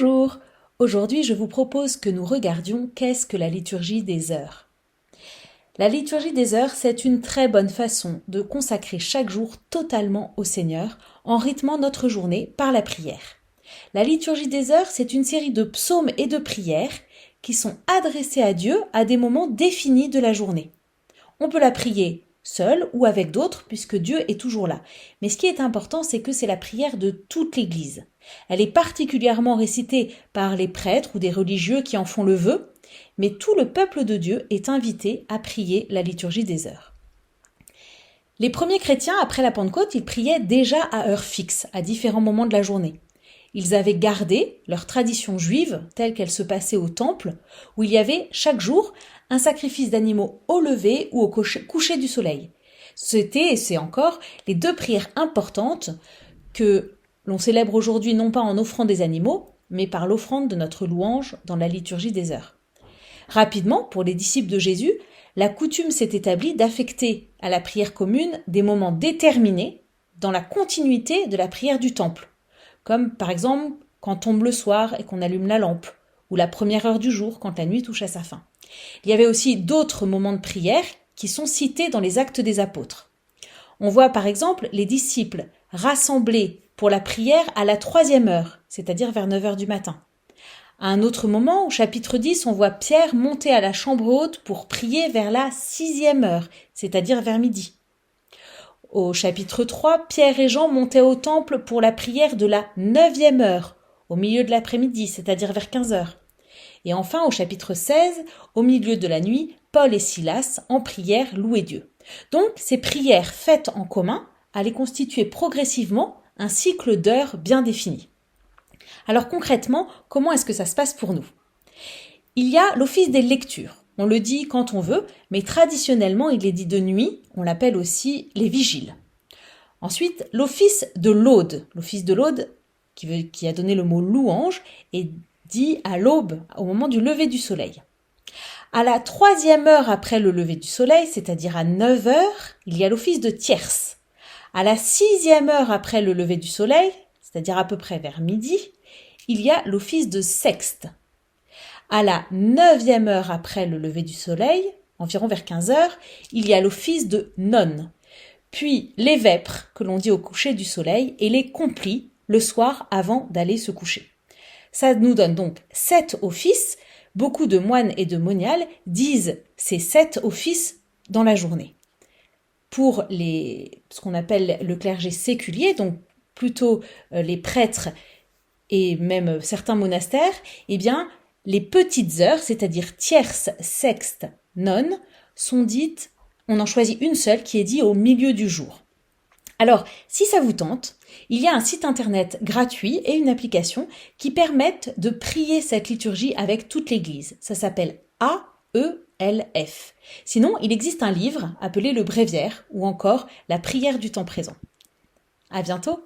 Bonjour, aujourd'hui je vous propose que nous regardions qu'est-ce que la liturgie des heures. La liturgie des heures, c'est une très bonne façon de consacrer chaque jour totalement au Seigneur en rythmant notre journée par la prière. La liturgie des heures, c'est une série de psaumes et de prières qui sont adressés à Dieu à des moments définis de la journée. On peut la prier seul ou avec d'autres puisque Dieu est toujours là. Mais ce qui est important, c'est que c'est la prière de toute l'Église. Elle est particulièrement récitée par les prêtres ou des religieux qui en font le vœu, mais tout le peuple de Dieu est invité à prier la liturgie des heures. Les premiers chrétiens, après la Pentecôte, ils priaient déjà à heure fixe, à différents moments de la journée. Ils avaient gardé leur tradition juive telle qu'elle se passait au temple, où il y avait chaque jour un sacrifice d'animaux au lever ou au coucher du soleil. C'était, et c'est encore, les deux prières importantes que l'on célèbre aujourd'hui non pas en offrant des animaux, mais par l'offrande de notre louange dans la liturgie des heures. Rapidement, pour les disciples de Jésus, la coutume s'est établie d'affecter à la prière commune des moments déterminés dans la continuité de la prière du temple, comme par exemple quand tombe le soir et qu'on allume la lampe, ou la première heure du jour quand la nuit touche à sa fin. Il y avait aussi d'autres moments de prière qui sont cités dans les Actes des Apôtres. On voit par exemple les disciples rassemblés pour la prière à la 3e heure, c'est-à-dire vers 9 heures du matin. À un autre moment, au chapitre 10, on voit Pierre monter à la chambre haute pour prier vers la 6e heure, c'est-à-dire vers midi. Au chapitre 3, Pierre et Jean montaient au temple pour la prière de la 9e heure, au milieu de l'après-midi, c'est-à-dire vers 15 heures. Et enfin, au chapitre 16, au milieu de la nuit, Paul et Silas, en prière, louaient Dieu. Donc, ces prières faites en commun allaient constituer progressivement un cycle d'heures bien défini. Alors concrètement, comment est-ce que ça se passe pour nous ? Il y a l'office des lectures. On le dit quand on veut, mais traditionnellement, il est dit de nuit. On l'appelle aussi les vigiles. Ensuite, l'office de laude. L'office de laude, qui a donné le mot louange, est dit à l'aube, au moment du lever du soleil. À la 3e heure après le lever du soleil, c'est-à-dire à 9 heures, il y a l'office de tierce. À la 6e heure après le lever du soleil, c'est-à-dire à peu près vers midi, il y a l'office de sexte. À la 9e heure après le lever du soleil, environ vers 15 heures, il y a l'office de nonne. Puis les vêpres, que l'on dit au coucher du soleil, et les complis, le soir avant d'aller se coucher. Ça nous donne donc 7 offices. Beaucoup de moines et de moniales disent ces 7 offices dans la journée. Pour ce qu'on appelle le clergé séculier, donc plutôt les prêtres et même certains monastères, eh bien, les petites heures, c'est-à-dire tierce, sexte, nonne, sont dites, on en choisit une seule qui est dite au milieu du jour. Alors, si ça vous tente, il y a un site internet gratuit et une application qui permettent de prier cette liturgie avec toute l'Église. Ça s'appelle AELF. Sinon, il existe un livre appelé le Bréviaire ou encore la prière du temps présent. À bientôt!